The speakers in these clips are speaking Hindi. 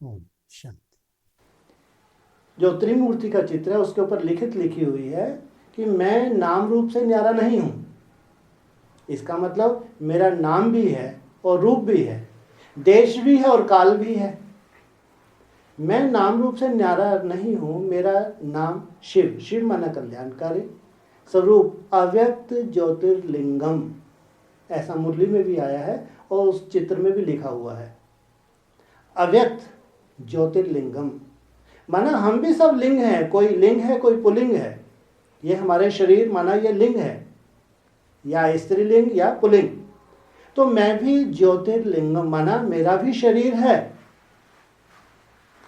ओम शांति। जो त्रिमूर्ति का चित्र है उसके ऊपर लिखी हुई है कि मैं नाम रूप से न्यारा नहीं हूं। इसका मतलब मेरा नाम भी है और रूप भी है, देश भी है और काल भी है। मैं नाम रूप से न्यारा नहीं हूं। मेरा नाम शिव, शिव माना कल्याणकारी स्वरूप, अव्यक्त ज्योतिर्लिंगम, ऐसा मुरली में भी आया है और उस चित्र में भी लिखा हुआ है। अव्यक्त ज्योतिर्लिंगम माना हम भी सब लिंग हैं, कोई लिंग है कोई पुलिंग है। ये हमारे शरीर माना ये लिंग है, या स्त्रीलिंग या पुलिंग। तो मैं भी ज्योतिर्लिंगम माना मेरा भी शरीर है,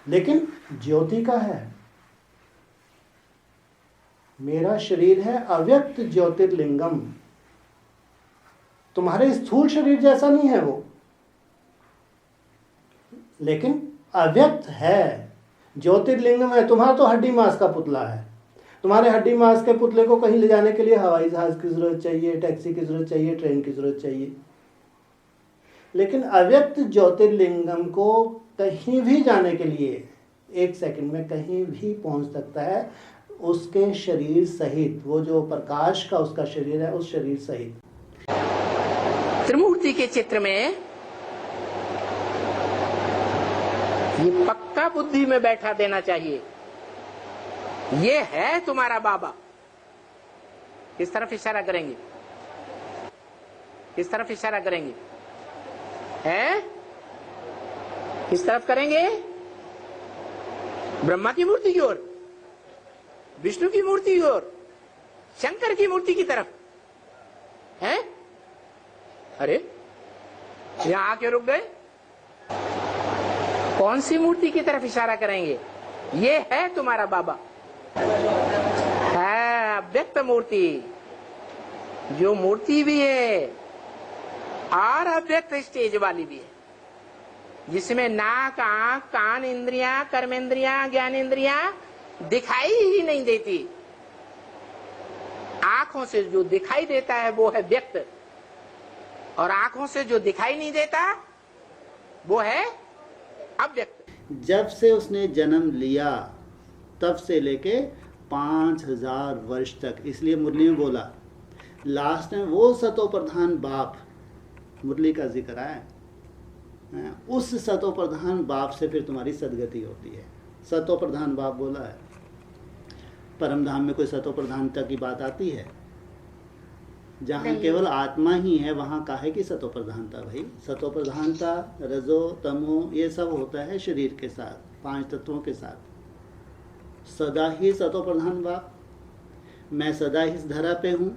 लेकिन ज्योति का है। मेरा शरीर है अव्यक्त ज्योतिर्लिंगम। तुम्हारे स्थूल शरीर जैसा नहीं है वो, लेकिन अव्यक्त है, ज्योतिर्लिंगम है। तुम्हारा तो हड्डी मांस का पुतला है। तुम्हारे हड्डी मांस के पुतले को कहीं ले जाने के लिए हवाई जहाज की जरूरत चाहिए, टैक्सी की जरूरत चाहिए, ट्रेन की जरूरत चाहिए। लेकिन अव्यक्त ज्योतिर्लिंगम को कहीं भी जाने के लिए 1 सेकंड में कहीं भी पहुंच सकता है, उसके शरीर सहित। वो जो प्रकाश का उसका शरीर है, उस शरीर सहित। त्रिमूर्ति के चित्र में ये पक्का बुद्धि में बैठा देना चाहिए, ये है तुम्हारा बाबा। किस तरफ इशारा करेंगे? किस तरफ इशारा करेंगे? है किस तरफ करेंगे? ब्रह्मा की मूर्ति की ओर, विष्णु की मूर्ति की ओर, शंकर की मूर्ति की तरफ है। अरे यहां आके रुक गए। कौन सी मूर्ति की तरफ इशारा करेंगे? ये है तुम्हारा बाबा, है अव्यक्त मूर्ति। जो मूर्ति भी है और अव्यक्त स्टेज वाली भी है, जिसमें नाक, आंख, कान, इंद्रियां, कर्मेंद्रियां, ज्ञानेंद्रियां दिखाई ही नहीं देती। आंखों से जो दिखाई देता है वो है व्यक्त, और आंखों से जो दिखाई नहीं देता वो है अव्यक्त। जब से उसने जन्म लिया तब से लेके 5000 वर्ष तक, इसलिए मुरली में बोला लास्ट में वो सतो प्रधान बाप, मुरली का जिक्र है, उस सतो प्रधान बाप से फिर तुम्हारी सदगति होती है। सतो प्रधान बाप बोला है। परम धाम में कोई सतो प्रधानता की बात आती है? जहाँ केवल आत्मा ही है वहाँ काहे की सतो प्रधानता भाई? सतो प्रधानता रजो तमो ये सब होता है शरीर के साथ, 5 तत्वों के साथ। सदा ही सतो प्रधान बाप, मैं सदा ही इस धरा पे हूँ,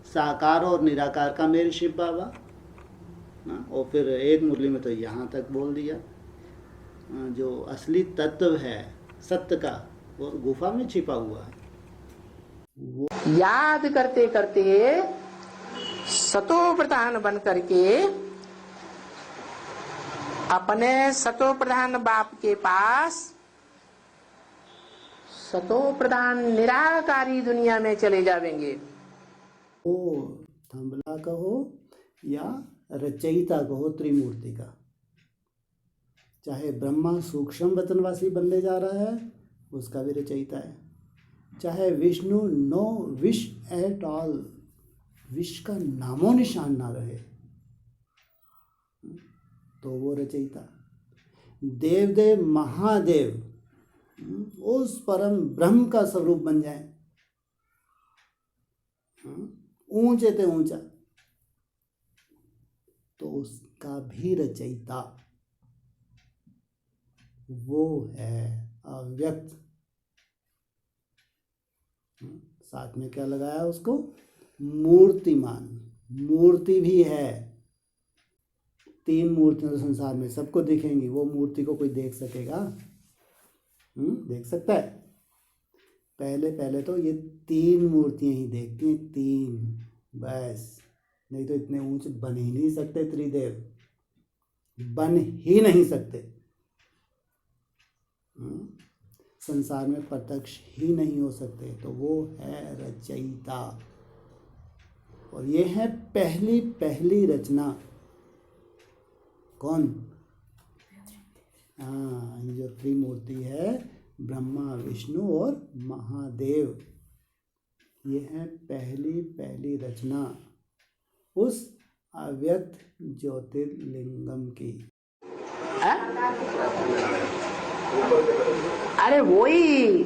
साकार और निराकार का मेरे शिव बाबा। और फिर एक मुरली में तो यहाँ तक बोल दिया, जो असली तत्व है सत्य का वो गुफा में छिपा हुआ है। याद करते करते सतो प्रधान बन करके अपने सतो प्रधान बाप के पास सतो प्रधान निराकारी दुनिया में चले जाएंगे। ओ थंबला कहो या रचयिता कहो त्रिमूर्ति का, चाहे ब्रह्मा सूक्ष्म वतनवासी बनने जा रहा है उसका भी रचयिता है, चाहे Vishnu no wish at all, wish का नामो निशान ना रहे तो वो रचयिता। देवदेव महादेव उस परम ब्रह्म का स्वरूप बन जाए, ऊंचे ते ऊंचा, तो उसका भी रचयिता वो है अव्यक्त। साथ में क्या लगाया उसको? मूर्तिमान। मूर्ति भी है, 3 मूर्तियां तो संसार में सबको दिखेंगी। वो मूर्ति को कोई देख सकेगा? देख सकता है? पहले पहले तो ये 3 मूर्तियां ही देखती हैं, 3 बस। नहीं तो इतने ऊंचे बन ही नहीं सकते, त्रिदेव बन ही नहीं सकते। संसार में प्रत्यक्ष ही नहीं हो सकते। तो वो है रचयिता, और ये है पहली पहली रचना। कौन? हाँ, ये जो त्रिमूर्ति है ब्रह्मा विष्णु और महादेव, ये है पहली रचना उस अव्यक्त ज्योतिर्लिंगम की। अरे वही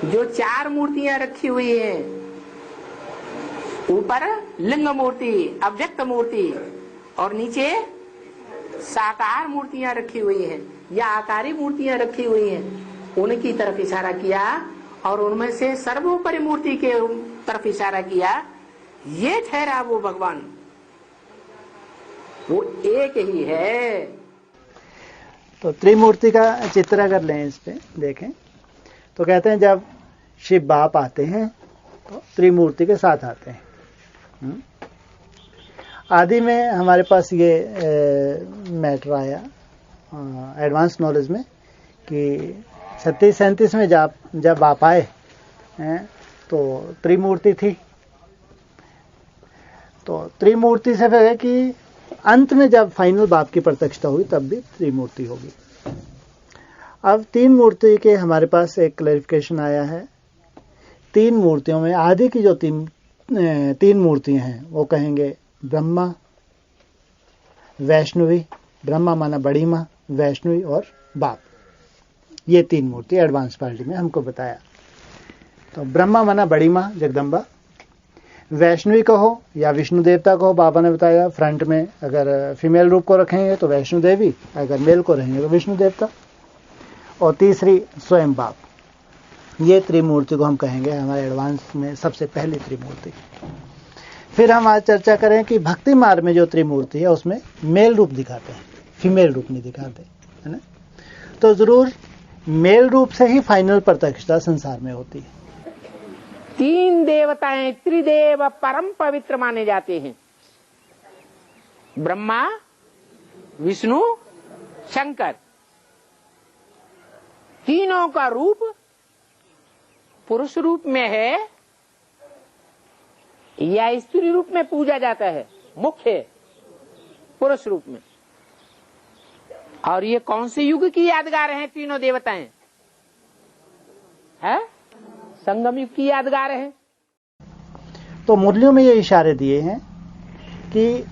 जो 4 मूर्तियां रखी हुई हैं, ऊपर लिंग मूर्ति, अव्यक्त मूर्ति और नीचे साकार मूर्तियां रखी हुई हैं या आकारी मूर्तियां रखी हुई हैं, उनकी तरफ इशारा किया और उनमें से सर्वोपरि मूर्ति के तरफ इशारा किया। ये ठहरा वो भगवान, वो एक ही है। तो त्रिमूर्ति का चित्र अगर लें, इस पे देखें तो कहते हैं जब शिव बाप आते हैं तो त्रिमूर्ति के साथ आते हैं। आदि में हमारे पास ये मैटर आया एडवांस नॉलेज में कि 36-37 में जब बाप आए तो त्रिमूर्ति थी। तो त्रिमूर्ति से फिर है कि अंत में जब फाइनल बाप की प्रत्यक्षता हुई तब भी त्रिमूर्ति होगी। अब 3 मूर्ति के हमारे पास एक क्लैरिफिकेशन आया है। 3 मूर्तियों में आदि की जो 3 मूर्तियां हैं वो कहेंगे ब्रह्मा, वैष्णवी, ब्रह्मा माना बड़ी माँ, वैष्णवी और बाप। ये 3 मूर्ति एडवांस पार्टी में हमको बताया। तो ब्रह्मा माना बड़ी माँ जगदम्बा, वैष्णवी कहो या विष्णु देवता कहो, बाबा ने बताया फ्रंट में अगर फीमेल रूप को रखेंगे तो वैष्णु देवी, अगर मेल को रहेंगे तो विष्णु देवता, और तीसरी स्वयं बाप। ये त्रिमूर्ति को हम कहेंगे हमारे एडवांस में सबसे पहली त्रिमूर्ति। फिर हम आज चर्चा करें कि भक्ति मार्ग में जो त्रिमूर्ति है उसमें मेल रूप दिखाते हैं, फीमेल रूप नहीं दिखाते, है ना। तो जरूर मेल रूप से ही फाइनल प्रत्यक्षता संसार में होती है। 3 देवताएं त्रिदेव परम पवित्र माने जाते हैं, ब्रह्मा, विष्णु, शंकर। तीनों का रूप पुरुष रूप में है या स्त्री रूप में पूजा जाता है, मुख्य पुरुष रूप में। और ये कौन से युग की यादगार हैं तीनों देवताएं? है संगम युग की यादगार है। तो मुरलियों में ये इशारे दिए हैं कि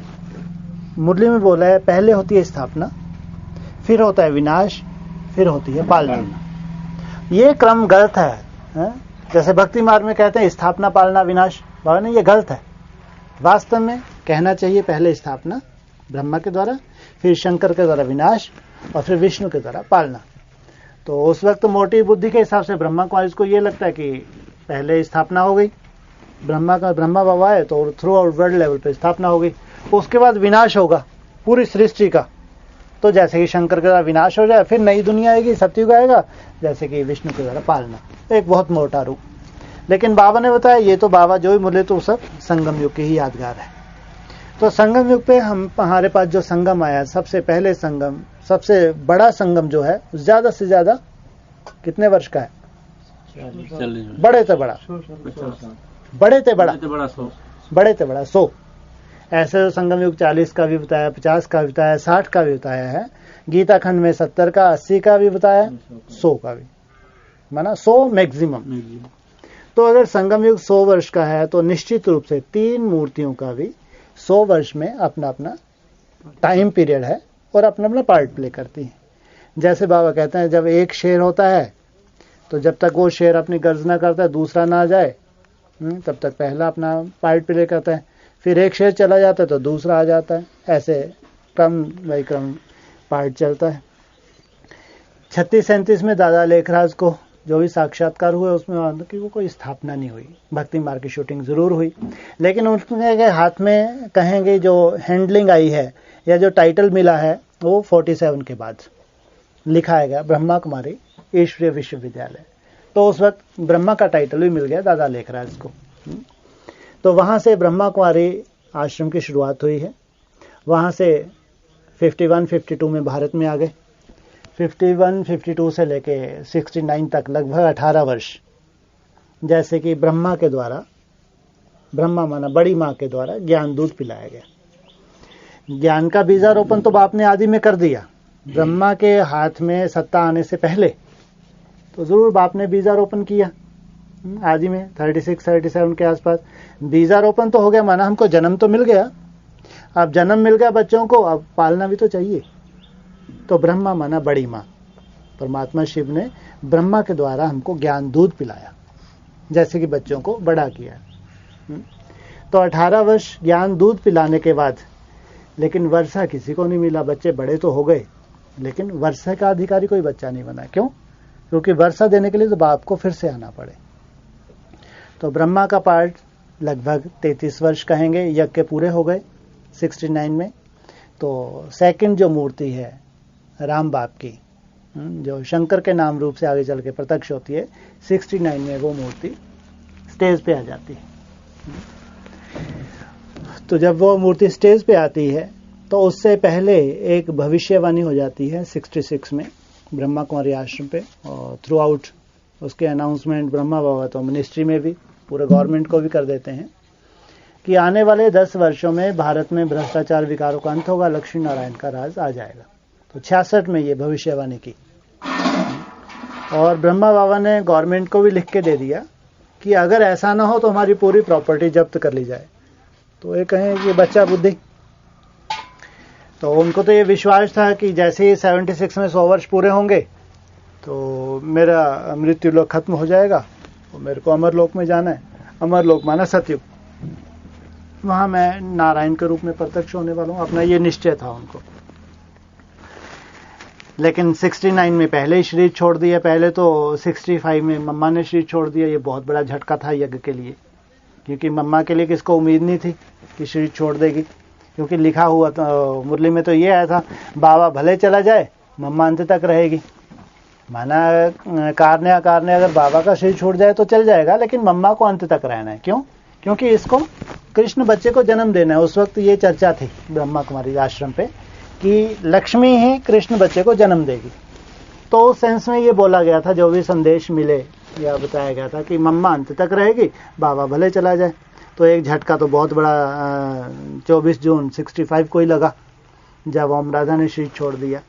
मुरली में बोला है पहले होती है स्थापना, फिर होता है विनाश, फिर होती है पालना। ये क्रम गलत है। जैसे भक्ति मार्ग में कहते हैं स्थापना, पालना, विनाश, बाबा ने ये गलत है। वास्तव में कहना चाहिए पहले स्थापना ब्रह्मा के द्वारा, फिर शंकर के द्वारा विनाश और फिर विष्णु के द्वारा पालना। तो उस वक्त मोटी बुद्धि के हिसाब से ब्रह्मा कुमारी को ये लगता है कि पहले स्थापना हो गई, ब्रह्मा बाबा है तो थ्रू आउट वर्ल्ड लेवल पे स्थापना हो गई, उसके बाद विनाश होगा पूरी सृष्टि का। तो जैसे कि शंकर के द्वारा विनाश हो जाए फिर नई दुनिया आएगी, सतयुग आएगा, जैसे कि विष्णु के द्वारा पालना। एक बहुत मोटा रूप। लेकिन बाबा ने बताया ये तो बाबा जो भी बोले तो सब संगम युग की ही यादगार है। तो संगम युग पे हमारे पास जो संगम आया, सबसे पहले संगम, सबसे बड़ा संगम जो है ज्यादा से ज्यादा कितने वर्ष का है? बड़े से बड़ा 100। ऐसे संगम युग 40 का भी बताया, 50 का भी बताया, 60 का भी बताया है। गीता खंड में 70 का, 80 का भी बताया, 100 का भी, माना 100 मैक्सिमम। तो अगर संगम युग 100 वर्ष का है तो निश्चित रूप से 3 मूर्तियों का भी 100 वर्ष में अपना अपना टाइम पीरियड है और अपना अपना पार्ट प्ले करती है। जैसे बाबा कहते हैं जब एक शेर होता है तो जब तक वो शेर अपनी गर्जना करता है दूसरा ना आ जाए तब तक पहला अपना पार्ट प्ले करता है, फिर एक शेर चला जाता है तो दूसरा आ जाता है। ऐसे क्रम बाई क्रम पार्ट चलता है। 36-37 में दादा लेखराज को जो भी साक्षात्कार हुए उसमें कि वो कोई स्थापना नहीं हुई, भक्ति मार्ग की शूटिंग जरूर हुई, लेकिन उनके हाथ में कहेंगे जो हैंडलिंग आई है या जो टाइटल मिला है वो 47 के बाद लिखा गया ब्रह्मा कुमारी ईश्वरीय विश्वविद्यालय। तो उस वक्त ब्रह्मा का टाइटल भी मिल गया दादा लेखराज को। तो वहां से ब्रह्मा कुमारी आश्रम की शुरुआत हुई है। वहां से 51-52 में भारत में आ गए। 51-52 से लेके 69 तक लगभग 18 वर्ष जैसे कि ब्रह्मा के द्वारा, ब्रह्मा माना बड़ी माँ के द्वारा ज्ञान दूध पिलाया गया। ज्ञान का बीजारोपण तो बाप ने आदि में कर दिया, ब्रह्मा के हाथ में सत्ता आने से पहले तो जरूर बाप ने बीजारोपण किया आदि में 36-37 के आसपास। बीजारोपण तो हो गया, माना हमको जन्म तो मिल गया। अब जन्म मिल गया बच्चों को, अब पालना भी तो चाहिए। तो ब्रह्मा माना बड़ी माँ, परमात्मा शिव ने ब्रह्मा के द्वारा हमको ज्ञान दूध पिलाया, जैसे कि बच्चों को बड़ा किया। तो 18 वर्ष ज्ञान दूध पिलाने के बाद लेकिन वर्षा किसी को नहीं मिला। बच्चे बड़े तो हो गए लेकिन वर्षा का अधिकारी कोई बच्चा नहीं बना। क्यों? क्योंकि वर्षा देने के लिए तो बाप को फिर से आना पड़े। तो ब्रह्मा का पार्ट लगभग 33 वर्ष कहेंगे, यज्ञ के पूरे हो गए 69 में। तो सेकंड जो मूर्ति है राम बाप की, जो शंकर के नाम रूप से आगे चल के प्रत्यक्ष होती है, 69 में वो मूर्ति स्टेज पे आ जाती है। तो जब वो मूर्ति स्टेज पे आती है तो उससे पहले एक भविष्यवाणी हो जाती है 66 में ब्रह्मा कुमारी आश्रम पे, और थ्रू आउट उसके अनाउंसमेंट ब्रह्मा बाबा तो मिनिस्ट्री में भी पूरे गवर्नमेंट को भी कर देते हैं कि आने वाले 10 वर्षों में भारत में भ्रष्टाचार विकारों का अंत होगा, लक्ष्मी नारायण का राज आ जाएगा। तो 66 में ये भविष्यवाणी की, और ब्रह्मा बाबा ने गवर्नमेंट को भी लिख के दे दिया कि अगर ऐसा ना हो तो हमारी पूरी प्रॉपर्टी जब्त कर ली जाए। तो ये कहें कि बच्चा बुद्धि। तो उनको तो ये विश्वास था कि जैसे ही 76 में 100 वर्ष पूरे होंगे तो मेरा मृत्यु लोक खत्म हो जाएगा, तो मेरे को अमरलोक में जाना है। अमरलोक माना सतयुग, वहां मैं नारायण के रूप में प्रत्यक्ष होने वाला हूं, अपना ये निश्चय था उनको। लेकिन 69 में पहले ही शरीर छोड़ दिया। पहले तो 65 में मम्मा ने शरीर छोड़ दिया। ये बहुत बड़ा झटका था यज्ञ के लिए, क्योंकि मम्मा के लिए किसको उम्मीद नहीं थी कि शरीर छोड़ देगी, क्योंकि लिखा हुआ तो मुरली में तो ये आया था, बाबा भले चला जाए मम्मा अंत तक रहेगी। माना कारने अकारने अगर बाबा का शरीर छोड़ जाए तो चल जाएगा, लेकिन मम्मा को अंत तक रहना है। क्यों? क्योंकि इसको कृष्ण बच्चे को जन्म देना है। उस वक्त ये चर्चा थी ब्रह्मा कुमारी आश्रम पे कि लक्ष्मी ही कृष्ण बच्चे को जन्म देगी। तो उस सेंस में ये बोला गया था, जो भी संदेश मिले या बताया गया था कि मम्मा अंत तक रहेगी, बाबा भले चला जाए। तो एक झटका तो बहुत बड़ा 24 जून 65 को ही लगा जब ओम राधा ने शरीर छोड़ दिया।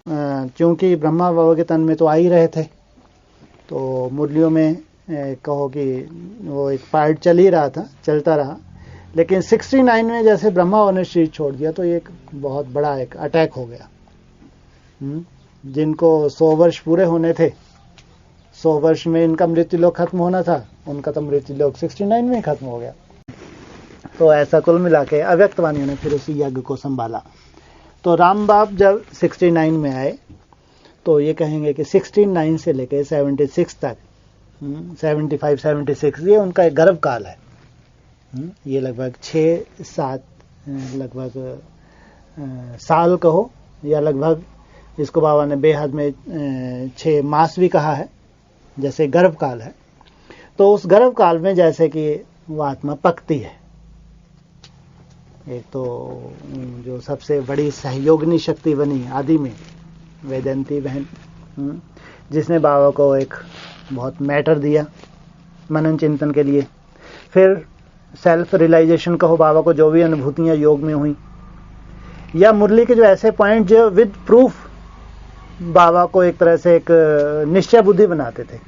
क्योंकि ब्रह्मा बाबा के तन में तो आ ही रहे थे, तो मुरलियों में कहो कि वो एक पार्ट चल ही रहा था, चलता रहा। लेकिन 69 में जैसे ब्रह्मा बाबा ने शरीर छोड़ दिया तो एक बहुत बड़ा एक अटैक हो गया। जिनको 100 वर्ष पूरे होने थे, 100 वर्ष में इनका मृत्यु लोक खत्म होना था, उनका तो मृत्यु लोक 69 में खत्म हो गया। तो ऐसा कुल मिला के अव्यक्तवाणियों ने फिर उसी यज्ञ को संभाला। तो राम बाप जब 69 में आए तो ये कहेंगे कि 69 से लेकर 76 तक, 75-76 ये उनका एक गर्भ काल है। ये लगभग 6-7 लगभग साल कहो, या लगभग इसको बाबा ने बेहद में 6 मास भी कहा है, जैसे गर्भ काल है। तो उस गर्भ काल में जैसे कि वो आत्मा पकती है। एक तो जो सबसे बड़ी सहयोगिनी शक्ति बनी आदि में वेदंती बहन, जिसने बाबा को एक बहुत मैटर दिया मनन चिंतन के लिए। फिर सेल्फ रियलाइजेशन कहो, बाबा को जो भी अनुभूतियां योग में हुई, या मुरली के जो ऐसे पॉइंट जो विद प्रूफ बाबा को एक तरह से एक निश्चय बुद्धि बनाते थे।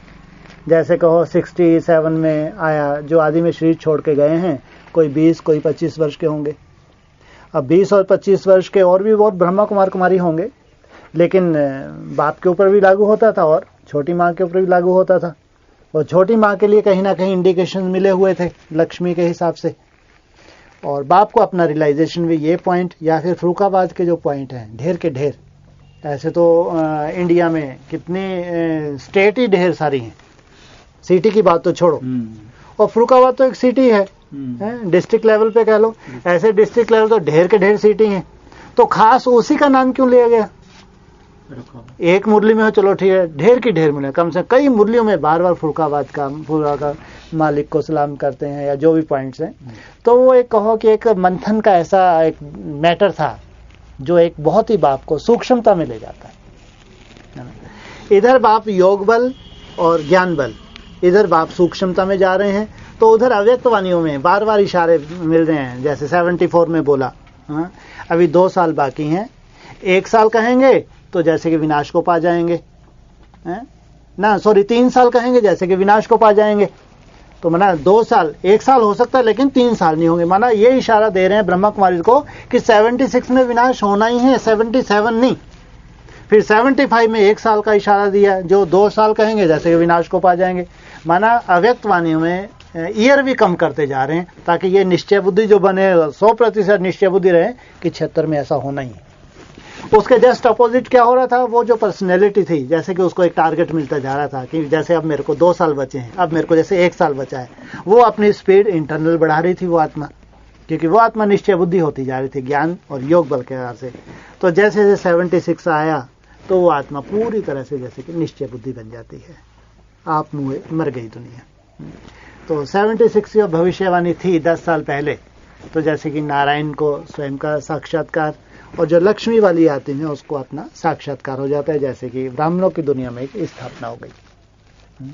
जैसे कहो 67 में आया, जो आदि में शरीर छोड़ के गए हैं, कोई 20 कोई 25 वर्ष के होंगे। अब 20 और 25 वर्ष के और भी बहुत ब्रह्मा कुमार कुमारी होंगे, लेकिन बाप के ऊपर भी लागू होता था और छोटी माँ के ऊपर भी लागू होता था। और छोटी माँ के लिए कहीं ना कहीं इंडिकेशन मिले हुए थे लक्ष्मी के हिसाब से, और बाप को अपना रियलाइजेशन भी ये पॉइंट, या फिर फरुखाबाद के जो पॉइंट हैं ढेर के ढेर। ऐसे तो इंडिया में कितनी स्टेट ही ढेर सारी हैं, सिटी की बात तो छोड़ो, और फरुखाबाद तो एक सिटी है, डिस्ट्रिक्ट लेवल पे कह लो। ऐसे डिस्ट्रिक्ट लेवल तो ढेर के ढेर सिटी हैं। तो खास उसी का नाम क्यों लिया गया? एक मुरली में हो चलो ठीक है, ढेर की ढेर मिले, कम से कई मुरलियों में बार बार फरुखाबाद का मालिक को सलाम करते हैं, या जो भी पॉइंट्स हैं। तो वो एक कहो कि एक मंथन का ऐसा एक मैटर था जो एक बहुत ही बाप को सूक्ष्मता में ले जाता है। इधर बाप योग बल और ज्ञान बल, इधर बाप सूक्ष्मता में जा रहे हैं, तो उधर अव्यक्तवाणियों में बार बार इशारे मिल रहे हैं। जैसे 74 में बोला, अभी 2 साल बाकी हैं, 1 साल कहेंगे तो जैसे कि विनाश को पा जाएंगे, हैं? ना सॉरी 3 साल कहेंगे जैसे कि विनाश को पा जाएंगे। तो माना 2 साल, 1 साल हो सकता है लेकिन 3 साल नहीं होंगे। माना ये इशारा दे रहे हैं ब्रह्मा कुमारी को कि 76 में विनाश होना ही है, 77 नहीं। फिर 75 में 1 साल का इशारा दिया, जो 2 साल कहेंगे जैसे कि विनाश को पा जाएंगे। माना अव्यक्त वाणियों में ईयर भी कम करते जा रहे हैं ताकि ये निश्चय बुद्धि जो बने 100% निश्चय बुद्धि रहे कि 76 में ऐसा होना ही है। उसके जस्ट अपोजिट क्या हो रहा था, वो जो पर्सनैलिटी थी, जैसे कि उसको एक टारगेट मिलता जा रहा था कि जैसे अब मेरे को 2 साल बचे हैं, अब मेरे को जैसे 1 साल बचा है, वो अपनी स्पीड इंटरनल बढ़ा रही थी वो आत्मा, क्योंकि वो आत्मा निश्चय बुद्धि होती जा रही थी ज्ञान और योग बल के आधार से। तो जैसे जैसे 76 आया तो वो आत्मा पूरी तरह से जैसे कि निश्चय बुद्धि बन जाती है, आप मुए मर गई दुनिया। तो 76 की भविष्यवाणी थी 10 साल पहले, तो जैसे कि नारायण को स्वयं का साक्षात्कार और जो लक्ष्मी वाली आती है उसको अपना साक्षात्कार हो जाता है, जैसे कि ब्राह्मणों की दुनिया में एक स्थापना हो गई।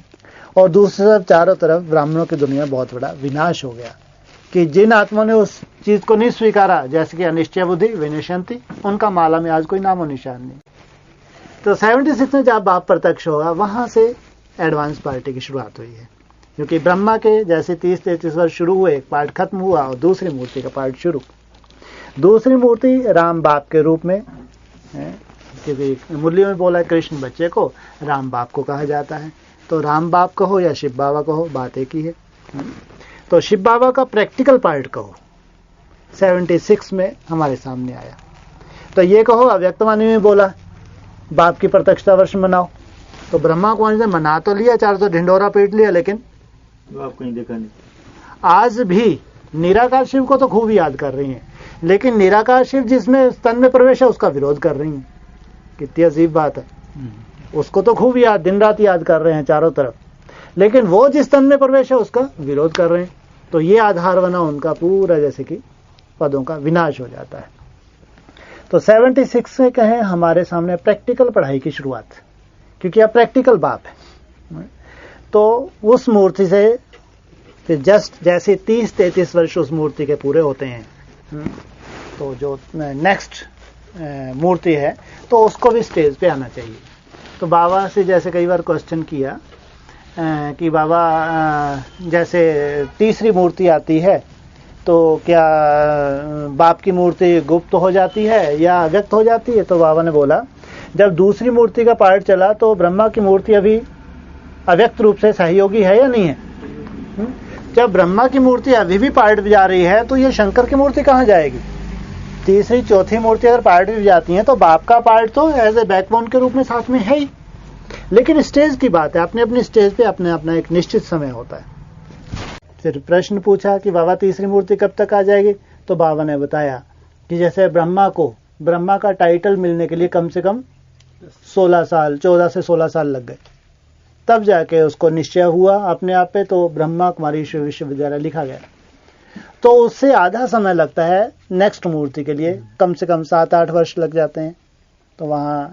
और दूसरी तरफ चारों तरफ ब्राह्मणों की दुनिया में बहुत बड़ा विनाश हो गया कि जिन आत्माओं ने उस चीज को नहीं स्वीकारा, जैसे कि अनिश्चय बुद्धि विनिशंति, उनका माला में आज कोई नामो निशान नहीं। तो 76 में जब बाप प्रत्यक्ष होगा, वहां से एडवांस पार्टी की शुरुआत हुई है, क्योंकि ब्रह्मा के जैसे 30-33 वर्ष शुरू हुए, एक पार्ट खत्म हुआ और दूसरी मूर्ति का पार्ट शुरू। दूसरी मूर्ति राम बाप के रूप में, क्योंकि मुरली में बोला है कृष्ण बच्चे को राम बाप को कहा जाता है, तो राम बाप कहो या शिव बाबा कहो, बात एक ही है। तो शिव बाबा का प्रैक्टिकल पार्ट कहो 76 में हमारे सामने आया। तो ये कहो अव्यक्तवाणी में बोला बाप की प्रत्यक्षता वर्ष मनाओ, तो ब्रह्मा कुमारी ने मना तो लिया, 400 ढिंडोरा पीट लिया, लेकिन बाप कहीं देखा नहीं। आज भी निराकार शिव को तो खूब याद कर रही हैं, लेकिन निराकार शिव जिसमें स्तन में प्रवेश है उसका विरोध कर रही हैं। कितनी अजीब बात है। उसको तो खूब याद, दिन रात याद कर रहे हैं चारों तरफ, लेकिन वो जिस स्तन में प्रवेश है उसका विरोध कर रहे हैं। तो ये आधार बना उनका पूरा जैसे कि पदों का विनाश हो जाता है। तो 76 से कहें हमारे सामने प्रैक्टिकल पढ़ाई की शुरुआत, क्योंकि अब प्रैक्टिकल बाप है। तो उस मूर्ति से फिर जस्ट जैसे 30-33 वर्ष उस मूर्ति के पूरे होते हैं, तो जो नेक्स्ट मूर्ति है तो उसको भी स्टेज पे आना चाहिए। तो बाबा से जैसे कई बार क्वेश्चन किया कि बाबा जैसे तीसरी मूर्ति आती है तो क्या बाप की मूर्ति गुप्त हो जाती है या अव्यक्त हो जाती है? तो बाबा ने बोला जब दूसरी मूर्ति का पार्ट चला तो ब्रह्मा की मूर्ति अभी अव्यक्त रूप से सहयोगी है या नहीं है? जब ब्रह्मा की मूर्ति अभी भी पार्ट भी जा रही है तो ये शंकर की मूर्ति कहाँ जाएगी? तीसरी चौथी मूर्ति अगर पार्ट भी जाती है तो बाप का पार्ट तो एज ए बैकबोन के रूप में साथ में है ही, लेकिन स्टेज की बात है, अपने अपनी स्टेज पे अपने अपना एक निश्चित समय होता है। फिर प्रश्न पूछा कि बाबा तीसरी मूर्ति कब तक आ जाएगी? तो बाबा ने बताया कि जैसे ब्रह्मा का टाइटल मिलने के लिए कम से कम 16 साल 14 से 16 साल लग गए, तब जाके उसको निश्चय हुआ अपने आप पे, तो ब्रह्मा कुमारी विश्वविद्यालय लिखा गया। तो उससे आधा समय लगता है नेक्स्ट मूर्ति के लिए, कम से कम 7-8 वर्ष लग जाते हैं, तो वहां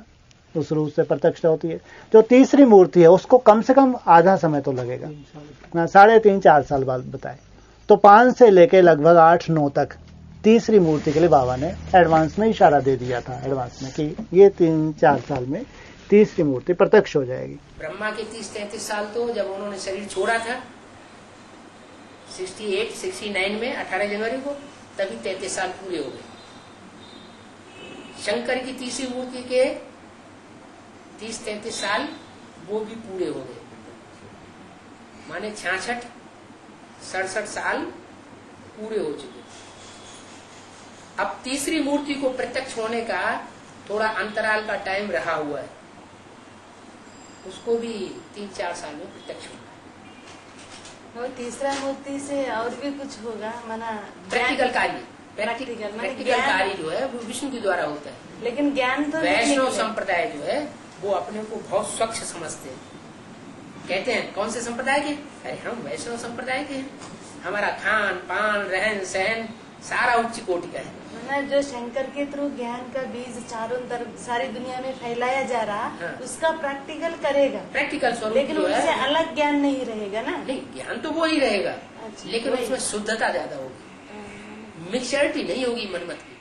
उस रूप से प्रत्यक्ष होती है। जो तीसरी मूर्ति है उसको कम से कम आधा समय तो लगेगा, 3.5-4 साल बाद बताए। तो 5 से लेके लगभग 8-9 तक तीसरी मूर्ति के लिए बाबा ने एडवांस में इशारा दे दिया था, एडवांस में कि ये 3-4 साल में तीसरी मूर्ति प्रत्यक्ष हो जाएगी। ब्रह्मा के 30-33 साल तो जब उन्होंने शरीर छोड़ा था 68-69 में 18 जनवरी को, तभी 33 साल पूरे हो गए। शंकर की तीसरी मूर्ति के 30-33 साल वो भी पूरे हो गए, माने 66-67 साल पूरे हो चुके। अब तीसरी मूर्ति को प्रत्यक्ष होने का थोड़ा अंतराल का टाइम रहा हुआ है, उसको भी 3-4 साल में प्रत्यक्ष होगा। और तीसरा मूर्ति से और भी कुछ होगा, माना प्रैक्टिकल कार्य, प्रैक्टिकल कार्य जो है वो विष्णु के द्वारा होता है, लेकिन ज्ञान तो वैष्णव संप्रदाय जो है वो अपने को बहुत स्वच्छ समझते हैं। कहते हैं कौन से संप्रदाय के? अरे हम वैष्णव संप्रदाय के हैं, हमारा खान पान रहन सहन सारा उच्च कोटि का है। जो शंकर के थ्रू ज्ञान का बीज चारों तरफ सारी दुनिया में फैलाया जा रहा, हाँ। उसका प्रैक्टिकल करेगा, प्रैक्टिकल स्वरूप, लेकिन उससे अलग ज्ञान नहीं रहेगा ना। नहीं, ज्ञान तो वो ही रहेगा, अच्छा, लेकिन उसमें शुद्धता ज्यादा होगी, मिक्सचरिटी नहीं होगी मनमत की।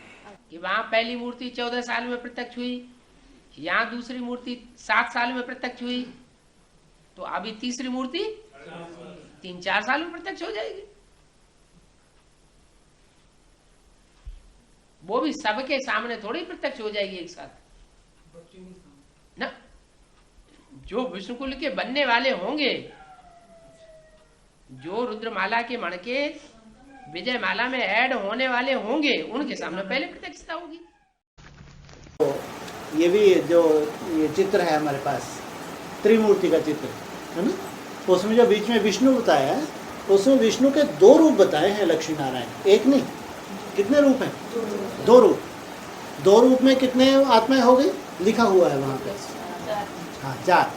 कि वहाँ पहली मूर्ति 14 साल में प्रत्यक्ष हुई, यहाँ दूसरी मूर्ति 7 साल में प्रत्यक्ष हुई, तो अभी तीसरी मूर्ति 3-4 साल में प्रत्यक्ष हो जाएगी। वो भी सबके सामने थोड़ी प्रत्यक्ष हो जाएगी एक साथ ना। जो विष्णुकुल के बनने वाले होंगे, जो रुद्रमाला के मण के विजय माला में ऐड होने वाले होंगे, उनके सामने पहले प्रत्यक्षता होगी। तो ये भी जो ये चित्र है हमारे पास, त्रिमूर्ति का चित्र है ना, उसमें जो बीच में विष्णु बताया है, उसमें विष्णु के 2 रूप बताए हैं लक्ष्मी नारायण, एक नहीं। कितने रूप हैं? 2 रूप। 2 रूप में कितने आत्माएं हो गई? लिखा हुआ है वहां पे, हाँ 4।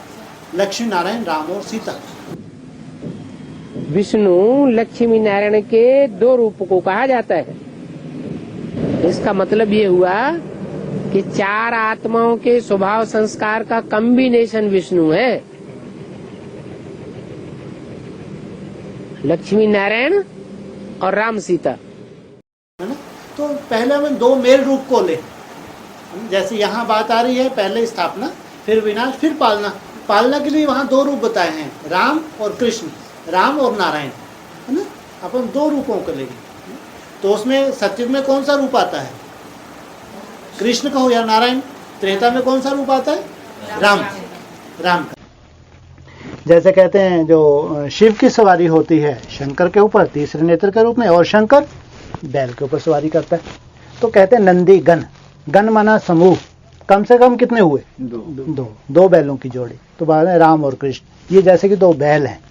लक्ष्मी नारायण, राम और सीता। विष्णु लक्ष्मी नारायण के 2 रूप को कहा जाता है। इसका मतलब ये हुआ कि 4 आत्माओं के स्वभाव संस्कार का कॉम्बिनेशन विष्णु है। लक्ष्मी नारायण और राम सीता, है ना। तो पहले हम 2 मेल रूप को ले, जैसे यहाँ बात आ रही है, पहले स्थापना, फिर विनाश, फिर पालना। पालना के लिए वहाँ 2 रूप बताए हैं, राम और कृष्ण, राम और नारायण, है ना। अपन 2 रूपों को लेंगे, तो उसमें सत्युग में कौन सा रूप आता है? कृष्ण का हो या नारायण। त्रेता में कौन सा रूप आता है? राम का। जैसे कहते हैं जो शिव की सवारी होती है शंकर के ऊपर तीसरे नेत्र के रूप में, और शंकर बैल के ऊपर सवारी करता है, तो कहते हैं नंदी गण। गण माना समूह, कम से कम कितने हुए? 2 बैलों की जोड़ी। तो बात है राम और कृष्ण, ये जैसे कि 2 बैल हैं।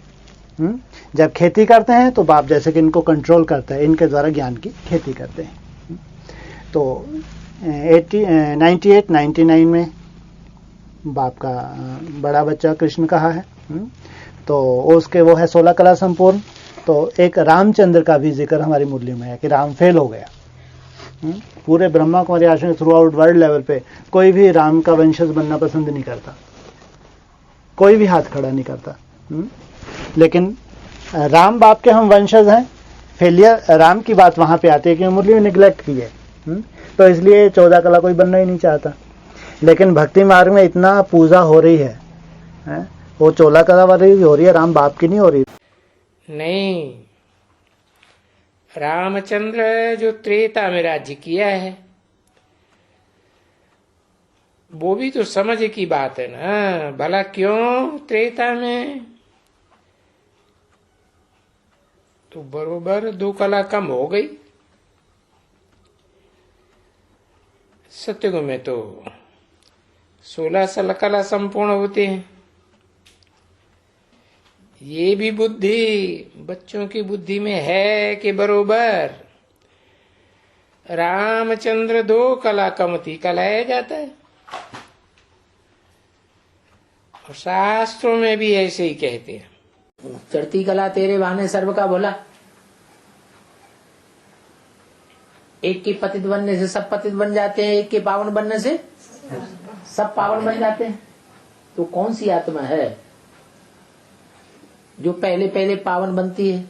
जब खेती करते हैं तो बाप जैसे कि इनको कंट्रोल करता है, इनके द्वारा ज्ञान की खेती करते हैं। तो 98-99 में बाप का बड़ा बच्चा कृष्ण कहा है। तो उसके वो है 16 कला संपूर्ण। तो एक रामचंद्र का भी जिक्र हमारी मुरली में है कि राम फेल हो गया। पूरे ब्रह्मा कुमारी आश्रम थ्रू आउट वर्ल्ड लेवल पे कोई भी राम का वंशज बनना पसंद नहीं करता, कोई भी हाथ खड़ा नहीं करता। लेकिन राम बाप के हम वंशज हैं। फेलियर राम की बात वहां पे आती है कि मुरली में निगलेक्ट की है, तो इसलिए 14 कला कोई बनना ही नहीं चाहता। लेकिन भक्ति मार्ग में इतना पूजा हो रही है, वो 14 कला वाली हो रही है, राम बाप की नहीं हो रही। नहीं, रामचंद्र जो त्रेता में राज्य किया है, वो भी तो समझ की बात है ना। भला क्यों त्रेता में? तो बरोबर 2 कला कम हो गई। सत्युग में तो 16 कला संपूर्ण होते हैं। ये भी बुद्धि बच्चों की बुद्धि में है कि बरोबर रामचंद्र 2 कला कमती कलाया जाता है, और शास्त्रों में भी ऐसे ही कहते हैं। चढ़ती कला तेरे बहाने सर्व का भोला। एक के पतित बनने से सब पतित बन जाते हैं, एक के पावन बनने से सब पावन बन जाते हैं। तो कौन सी आत्मा है जो पहले पहले पावन बनती है?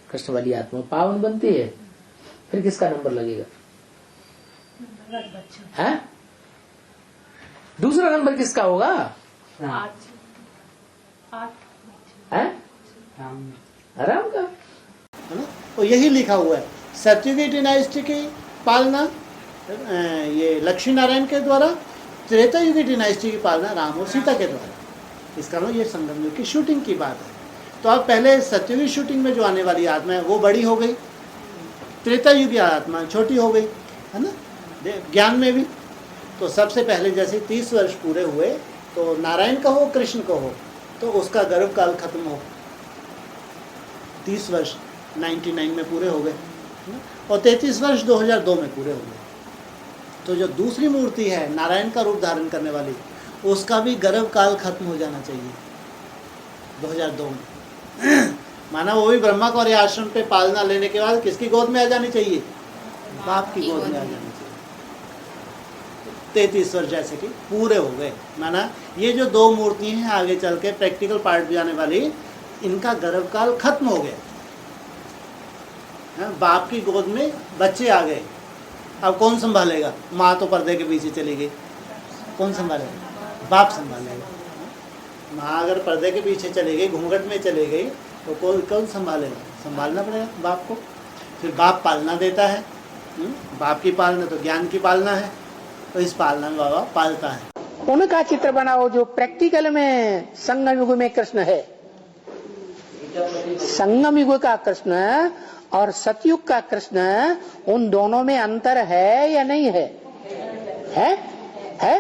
कृष्ण वाली आत्मा पावन बनती है। फिर किसका नंबर लगेगा? है? दूसरा नंबर किसका होगा? है? राम का, है ना। तो यही लिखा हुआ है, सत्युगी डिनाइस्टी की पालना ये लक्ष्मी नारायण के द्वारा, त्रेता युगी डिनाइस्टी की पालना राम और सीता के द्वारा। इसका मतलब ये संगम युग की शूटिंग की बात है। तो अब पहले सत्युगी शूटिंग में जो आने वाली आत्मा है वो बड़ी हो गई, त्रेता युगी आत्मा छोटी हो गई, है ना, ज्ञान में भी। तो सबसे पहले जैसे 30 वर्ष पूरे हुए, तो नारायण का हो कृष्ण का हो, तो उसका गर्भ काल खत्म हो। 30 वर्ष 99 में पूरे हो गए, और 33 वर्ष 2002 में पूरे हो गए। तो जो दूसरी मूर्ति है नारायण का रूप धारण करने वाली, उसका भी गर्भ काल खत्म हो जाना चाहिए 2002 में। माना वो भी ब्रह्मा कुमारी आश्रम पे पालना लेने के बाद किसकी गोद में आ जानी चाहिए? बाप की गोद में आ जानी चाहिए। 33 वर्ष जैसे कि पूरे हो गए। माना ये जो 2 मूर्ति हैं आगे चल के प्रैक्टिकल पार्ट भी आने वाली, इनका गर्भ काल खत्म हो गया। बाप की गोद में बच्चे आ गए, अब कौन संभालेगा? माँ तो पर्दे के पीछे चली गई, कौन संभालेगा? बाप संभालेगा। माँ अगर पर्दे के पीछे चली गई, घूंघट में चली गई, तो कौन संभालेगा? संभालना पड़ेगा बाप को। फिर बाप पालना देता है। बाप की पालना तो ज्ञान की पालना है, तो इस पालना में बाबा पालता है। उनका चित्र बनाओ जो प्रैक्टिकल में संगम युग में कृष्ण है। संगम युग का कृष्ण और सतयुग का कृष्ण, उन दोनों में अंतर है या नहीं है? है?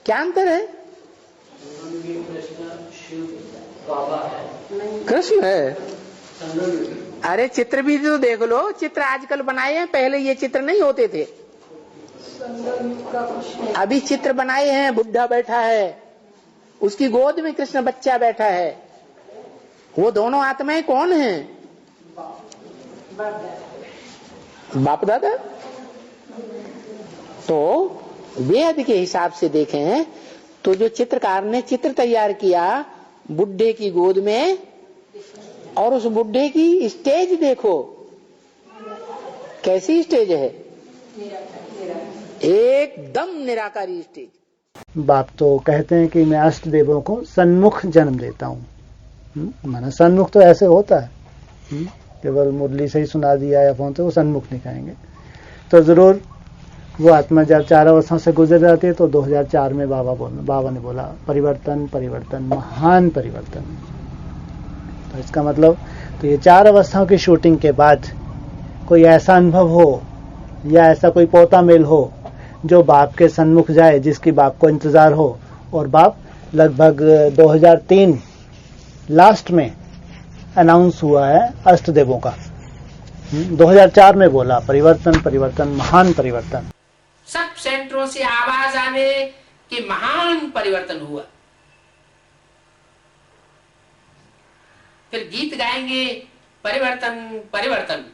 क्या अंतर है? कृष्ण है। अरे चित्र भी तो देख लो, चित्र आजकल बनाए हैं, पहले ये चित्र नहीं होते थे। अभी चित्र बनाए हैं, बुढ़ा बैठा है, उसकी गोद में कृष्ण बच्चा बैठा है। वो दोनों आत्माएं कौन हैं? बाप दादा। तो वेद के हिसाब से देखें तो जो चित्रकार ने चित्र तैयार किया बुढ़े की गोद में, और उस बुढ़े की स्टेज देखो कैसी स्टेज है, एकदम निराकारी स्टेज। बाप तो कहते हैं कि मैं अष्ट देवों को सन्मुख जन्म देता हूँ। माना सन्मुख तो ऐसे होता है, केवल मुरली से ही सुना दिया या फोन से वो सन्मुख नहीं कहेंगे। तो जरूर वो आत्मा जब 4 अवस्थाओं से गुजर जाती है तो 2004 में बाबा ने बोला परिवर्तन परिवर्तन महान परिवर्तन। तो इसका मतलब तो ये 4 अवस्थाओं की शूटिंग के बाद कोई ऐसा अनुभव हो या ऐसा कोई पोता मेल हो जो बाप के सन्मुख जाए, जिसकी बाप को इंतजार हो, और बाप लगभग 2003 लास्ट में अनाउंस हुआ है अष्टदेवों का। 2004 में बोला परिवर्तन परिवर्तन महान परिवर्तन। सब सेंटरों से आवाज आवे कि महान परिवर्तन हुआ। फिर गीत गाएंगे परिवर्तन परिवर्तन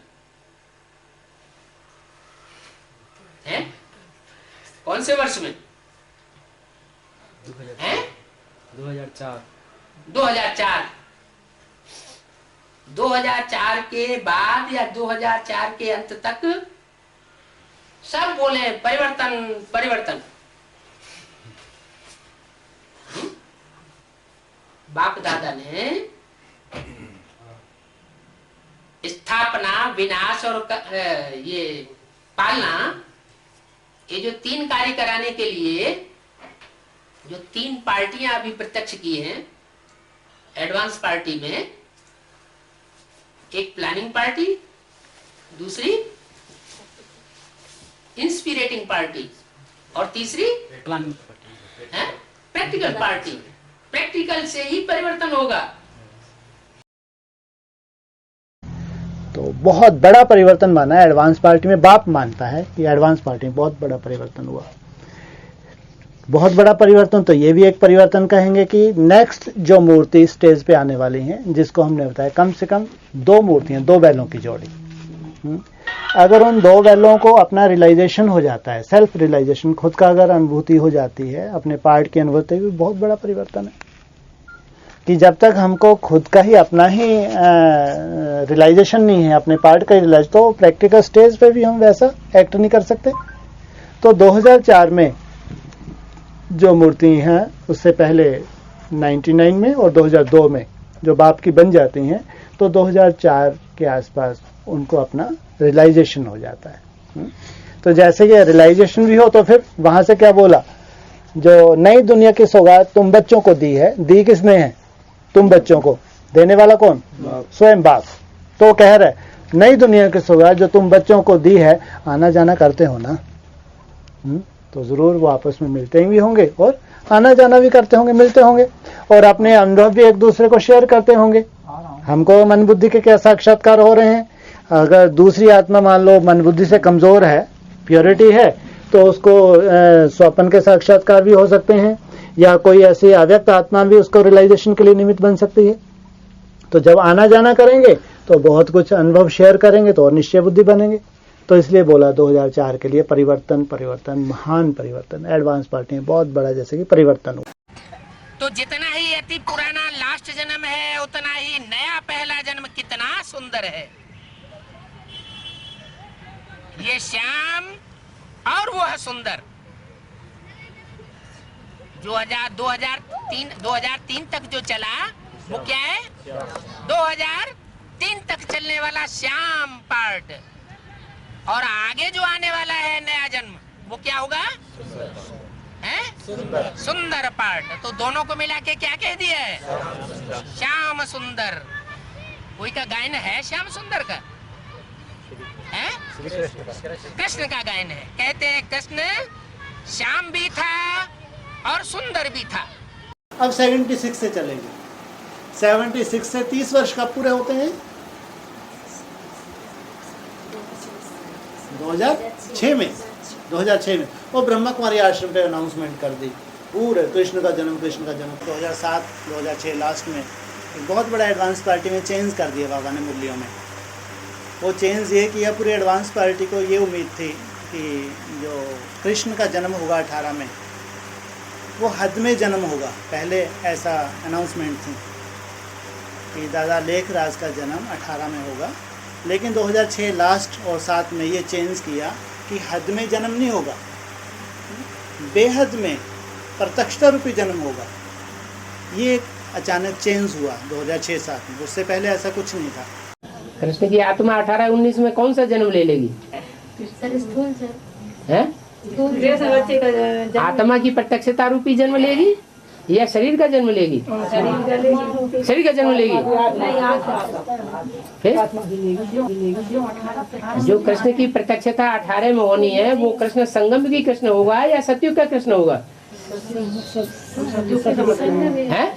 है। कौन से वर्ष में? 2004 के बाद या 2004 के अंत तक सब बोले परिवर्तन परिवर्तन। बाप दादा ने स्थापना, विनाश और ये पालना, ये जो 3 कार्य कराने के लिए जो 3 पार्टियां अभी प्रत्यक्ष की हैं एडवांस पार्टी में, एक प्लानिंग पार्टी, दूसरी इंस्पिरेटिंग पार्टी और तीसरी प्रैक्टिकल पार्टी। प्रैक्टिकल से ही परिवर्तन होगा। तो बहुत बड़ा परिवर्तन माना है एडवांस पार्टी में। बाप मानता है कि एडवांस पार्टी में बहुत बड़ा परिवर्तन हुआ। बहुत बड़ा परिवर्तन तो ये भी एक परिवर्तन कहेंगे कि नेक्स्ट जो मूर्ति स्टेज पे आने वाली हैं, जिसको हमने बताया कम से कम 2 मूर्तियां, 2 बैलों की जोड़ी। अगर उन 2 बैलों को अपना रियलाइजेशन हो जाता है, सेल्फ रियलाइजेशन, खुद का अगर अनुभूति हो जाती है, अपने पार्ट की अनुभूति, भी बहुत बड़ा परिवर्तन है। कि जब तक हमको खुद का ही अपना ही रियलाइजेशन नहीं है, अपने पार्ट का ही रियलाइज, तो प्रैक्टिकल स्टेज पे भी हम वैसा एक्ट नहीं कर सकते। तो 2004 में जो मूर्ति हैं, उससे पहले 99 में और 2002 में जो बाप की बन जाती हैं, तो 2004 के आसपास उनको अपना रियलाइजेशन हो जाता है। तो जैसे कि रियलाइजेशन भी हो तो फिर वहां से क्या बोला, जो नई दुनिया की सौगात तुम बच्चों को दी है, दी किसने है? तुम बच्चों को। देने वाला कौन? स्वयं बाप। तो कह रहे नई दुनिया की सौगात जो तुम बच्चों को दी है, आना जाना करते हो ना, तो जरूर वो आपस में मिलते भी होंगे और आना जाना भी करते होंगे, मिलते होंगे और अपने अनुभव भी एक दूसरे को शेयर करते होंगे। हमको मन बुद्धि के क्या साक्षात्कार हो रहे हैं। अगर दूसरी आत्मा मान लो मन बुद्धि से कमजोर है, प्योरिटी है, तो उसको स्वप्न के साक्षात्कार भी हो सकते हैं, या कोई ऐसी अव्यक्त आत्मा भी उसको रियलाइजेशन के लिए निमित्त बन सकती है। तो जब आना जाना करेंगे तो बहुत कुछ अनुभव शेयर करेंगे तो और निश्चय बुद्धि बनेंगे। तो इसलिए बोला 2004 के लिए परिवर्तन परिवर्तन महान परिवर्तन। एडवांस पार्टी में बहुत बड़ा जैसे कि परिवर्तन हुआ। तो जितना ही अति पुराना लास्ट जन्म है, उतना ही नया पहला जन्म कितना सुंदर है। ये श्याम और वो है सुंदर। जो 2003 तक जो चला वो क्या है? 2003 तक चलने वाला श्याम पार्ट। और आगे जो आने वाला है नया जन्म वो क्या होगा? है सुंदर पार्ट। तो दोनों को मिला के क्या कह दिया है? श्याम सुंदर। कोई का गायन है श्याम सुंदर का? है कृष्ण का गायन है। कहते हैं कृष्ण श्याम भी था और सुंदर भी था। अब 76 से चलेंगे। 76 से 30 वर्ष कब पूरे होते हैं? 2006 में। 2006 में वो ब्रह्मा कुमारी आश्रम पे अनाउंसमेंट कर दी पूरे कृष्ण का जन्म 2007 2006 लास्ट में एक बहुत बड़ा एडवांस पार्टी में चेंज कर दिया बाबा ने मुरलियों में। वो चेंज ये किया, पूरी एडवांस पार्टी को ये उम्मीद थी कि जो कृष्ण का जन्म होगा 18 में वो हद में जन्म होगा। पहले ऐसा अनाउंसमेंट थी कि दादा लेखराज का जन्म 18 में होगा, लेकिन 2006 लास्ट और 7 में ये चेंज किया कि हद में जन्म नहीं होगा, बेहद में प्रत्यक्षता रूपी जन्म होगा। ये अचानक चेंज हुआ 2006-7 में, उससे पहले ऐसा कुछ नहीं था। कृष्ण की आत्मा 18-19 में कौन सा जन्म ले लेगी? है आत्मा की प्रत्यक्षता रूपी जन्म लेगी या शरीर का जन्म लेगी? शरीर का जन्म लेगी। फिर जो कृष्ण की प्रत्यक्षता 18 में होनी है वो कृष्ण संगम की कृष्ण होगा या सतयुग का कृष्ण होगा? है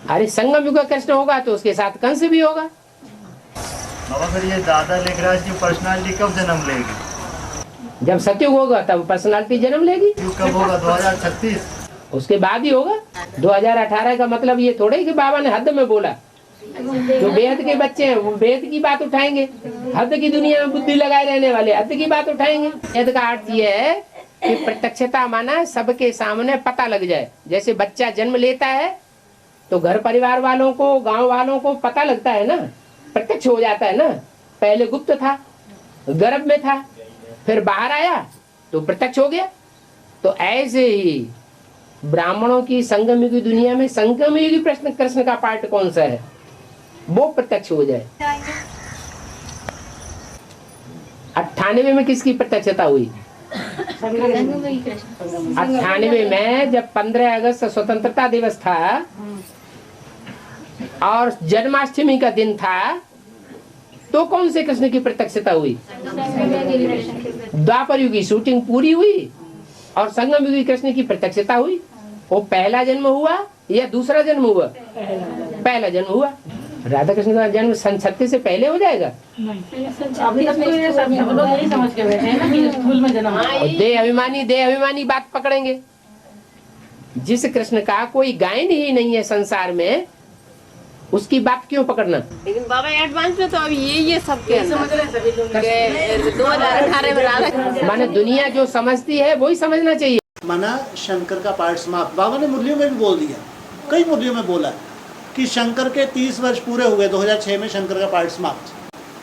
अरे संगम युग का कृष्ण होगा तो उसके साथ कंस भी होगा। बाबा फिर ये दादा लेखराज की पर्सनालिटी कब जन्म लेगी? जब सतयुग होगा तब पर्सनालिटी जन्म लेगी। युग कब होगा? 2036 उसके बाद ही होगा। 2018 का मतलब ये थोड़ा ही कि बाबा ने हद में बोला। जो बेहद के बच्चे हैं वो बेहद की बात उठाएंगे, हद की दुनिया में बुद्धि लगाए रहने वाले हद की बात उठाएंगे। हद का अर्थ ये है कि प्रत्यक्षता माना सबके सामने पता लग जाए। जैसे बच्चा जन्म लेता है तो घर परिवार वालों को, गांव वालों को पता लगता है ना, प्रत्यक्ष हो जाता है ना। पहले गुप्त था, गर्भ में था, फिर बाहर आया तो प्रत्यक्ष हो गया। तो ऐसे ही ब्राह्मणों की संगम युगी दुनिया में संगम युगी प्रश्न कृष्ण का पार्ट कौन सा है वो प्रत्यक्ष हो जाए। 98 में किसकी प्रत्यक्षता हुई? 98 में जब 15 अगस्त स्वतंत्रता दिवस था और जन्माष्टमी का दिन था तो कौन से कृष्ण की प्रत्यक्षता हुई? द्वापर युग की शूटिंग पूरी हुई और संगम युग कृष्ण की प्रत्यक्षता हुई। वो पहला जन्म हुआ या दूसरा जन्म हुआ? पहला जन्म हुआ। राधा कृष्ण का जन्म सन 36 से पहले हो जाएगा? अभी तक तो ये सब लोग यही समझ के बैठे हैं ना कि स्कूल में जन्म। देह अभिमानी बात पकड़ेंगे। जिस कृष्ण का कोई गायन ही नहीं है संसार में उसकी बात क्यों पकड़ना? लेकिन बाबा एडवांस में तो अभी ये सब के समझ रहे हैं सभी लोग। 2018 में राधा माने दुनिया जो समझती है वही समझना चाहिए। माना शंकर का पार्ट समाप्त। बाबा ने मुरलियों में भी बोल दिया, कई मुरलियों में बोला कि शंकर के 30 वर्ष पूरे हुए 2006 में शंकर का पार्ट समाप्त।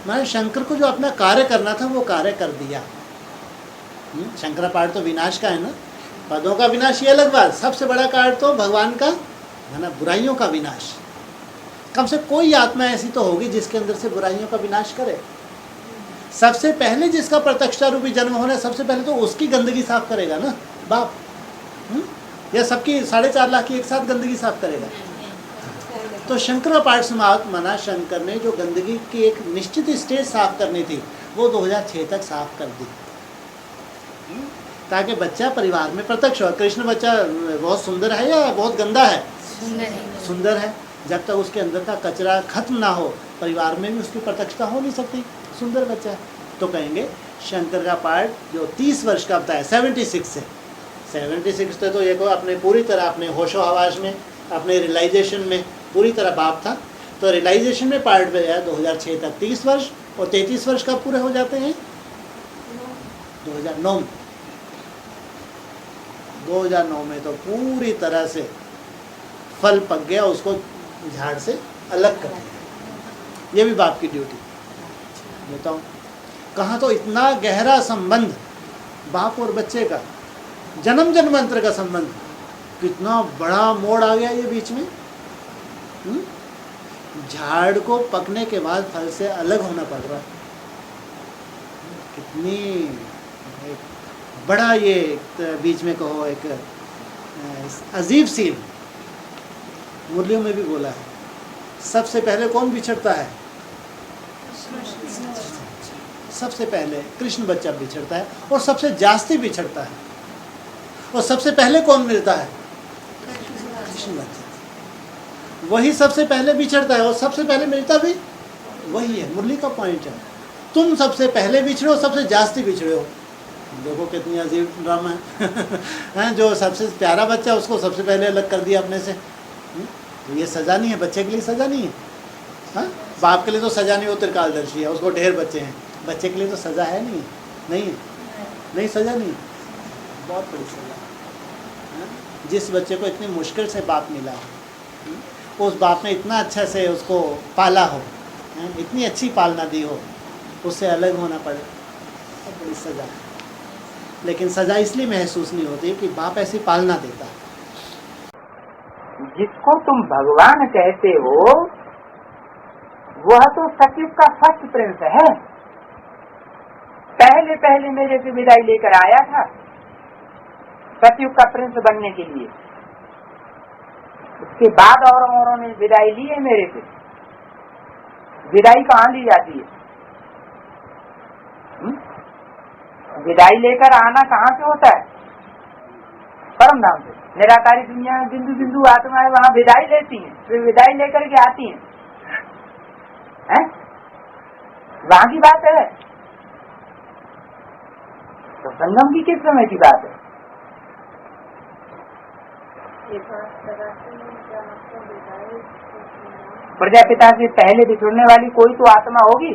माना शंकर को जो अपना कार्य करना था वो कार्य कर दिया। शंकर का पार्ट तो विनाश का है ना, पदों का विनाश ये अलग बात, सबसे बड़ा कार्य तो भगवान का है ना, बुराइयों का विनाश। कम से कोई आत्मा ऐसी तो होगी जिसके अंदर से बुराइयों का विनाश करे। सबसे पहले जिसका प्रत्यक्षता रूपी जन्म होना है सबसे पहले तो उसकी गंदगी साफ करेगा ना बाप। या सबकी 4.5 लाख की एक साथ गंदगी साफ करेगा। तो शंकर का पार्ट समाप्त माना शंकर ने जो गंदगी की एक निश्चित स्टेज साफ करनी थी वो 2006 तक साफ कर दी ताकि बच्चा परिवार में प्रत्यक्ष हो। कृष्ण बच्चा बहुत सुंदर है या बहुत गंदा है? सुंदर है। जब तक उसके अंदर का कचरा खत्म ना हो परिवार में भी उसकी प्रत्यक्षता हो नहीं सकती। सुंदर बच्चा है। तो कहेंगे शंकर का पार्ट जो 30 वर्ष का बताया 76 से 76 से तो ये को अपने पूरी तरह अपने होशो हवास में अपने रियलाइजेशन में पूरी तरह बाप था। तो रियलाइजेशन में पार्ट में गया 2006 तक 30 वर्ष और 33 वर्ष कब पूरे हो जाते हैं? 2009 में। 2009 में तो पूरी तरह से फल पक गया, उसको झाड़ से अलग कर दिया। ये भी बाप की ड्यूटी बताऊँ। कहाँ तो इतना गहरा संबंध बाप और बच्चे का जन्म जन्मांतर का संबंध। कितना बड़ा मोड़ आ गया ये बीच में। झाड़ को पकने के बाद फल से अलग होना पड़ रहा है। कितनी एक बड़ा ये बीच में कहो एक अजीब सीन। मुरलियों में भी बोला है, सबसे पहले कौन बिछड़ता है? सबसे पहले कृष्ण बच्चा बिछड़ता है और सबसे जास्ती बिछड़ता है। और सबसे पहले कौन मिलता है? कृष्ण बच्चा। वही सबसे पहले बिछड़ता है और सबसे पहले मिलता भी वही है। मुरली का पॉइंट है, तुम सबसे पहले बिछड़े हो, सबसे जास्ती बिछड़े हो। देखो कितनी अजीब ड्रामा है। जो सबसे प्यारा बच्चा उसको सबसे पहले अलग कर दिया अपने से। तो ये सजा नहीं है, बच्चे के लिए सजा नहीं है। हाँ, बाप के लिए तो सजा नहीं हो, त्रिकालदर्शी है, उसको ढेर बच्चे हैं। बच्चे के लिए तो सजा है नहीं, नहीं सजा नहीं, बहुत बड़ी सजा। जिस बच्चे को इतनी मुश्किल से बाप मिला हो, उस बाप ने इतना अच्छा से उसको पाला हो, इतनी अच्छी पालना दी हो, उससे अलग होना पड़े, बहुत बड़ी सजा है। लेकिन सजा इसलिए महसूस नहीं होती कि बाप ऐसी पालना देता है। जिसको तुम भगवान कहते हो वह तो सतयुग का फर्स्ट प्रिंस है। पहले पहले मेरे से विदाई लेकर आया था सतयुग का प्रिंस बनने के लिए। उसके बाद औरों ने विदाई ली है मेरे से। विदाई कहाँ ली जाती है? विदाई लेकर आना कहाँ से होता है? परम धाम से। निराकारी दुनिया में बिंदु बिंदु आत्माएं वहाँ विदाई लेती हैं, फिर विदाई लेकर के आती हैं। वहाँ की बात है। तो संगम की किस समय की बात है? प्रजापिता से पहले बिछुड़ने वाली कोई तो आत्मा होगी।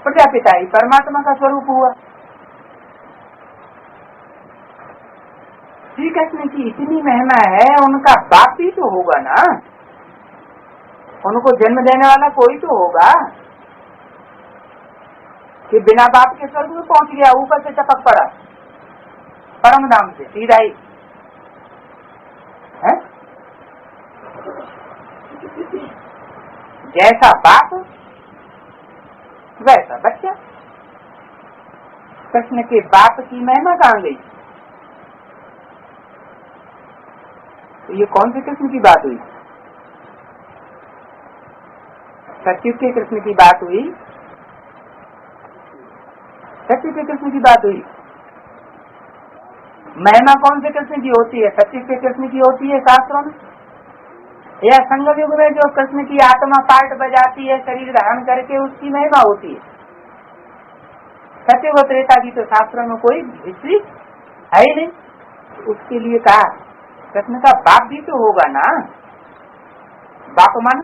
प्रजापिता ही परमात्मा का स्वरूप हुआ। श्री कृष्ण की इतनी महिमा है, उनका बाप ही तो होगा ना, उनको जन्म देने वाला कोई तो होगा कि बिना बाप के स्वर्ग में पहुंच गया, ऊपर से टपक पड़ा परम धाम से सीधा ही है? जैसा बाप वैसा बच्चा। कृष्ण के बाप की महिमा कहाँ गई? तो ये कौन से कृष्ण की बात हुई? सतयुग के कृष्ण की बात हुई, सत्य के कृष्ण की बात हुई। महिमा कौन से कृष्ण की होती है? सत्य के कृष्ण की होती है शास्त्रों में, या संगम युग में जो कृष्ण की आत्मा पार्ट बजाती है शरीर धारण करके, उसकी महिमा होती है? सत्य व त्रेता की तो शास्त्रों में कोई हिस्ट्री है ही नहीं। उसके लिए कहा कृष्ण का बाप भी तो होगा ना। बाप मान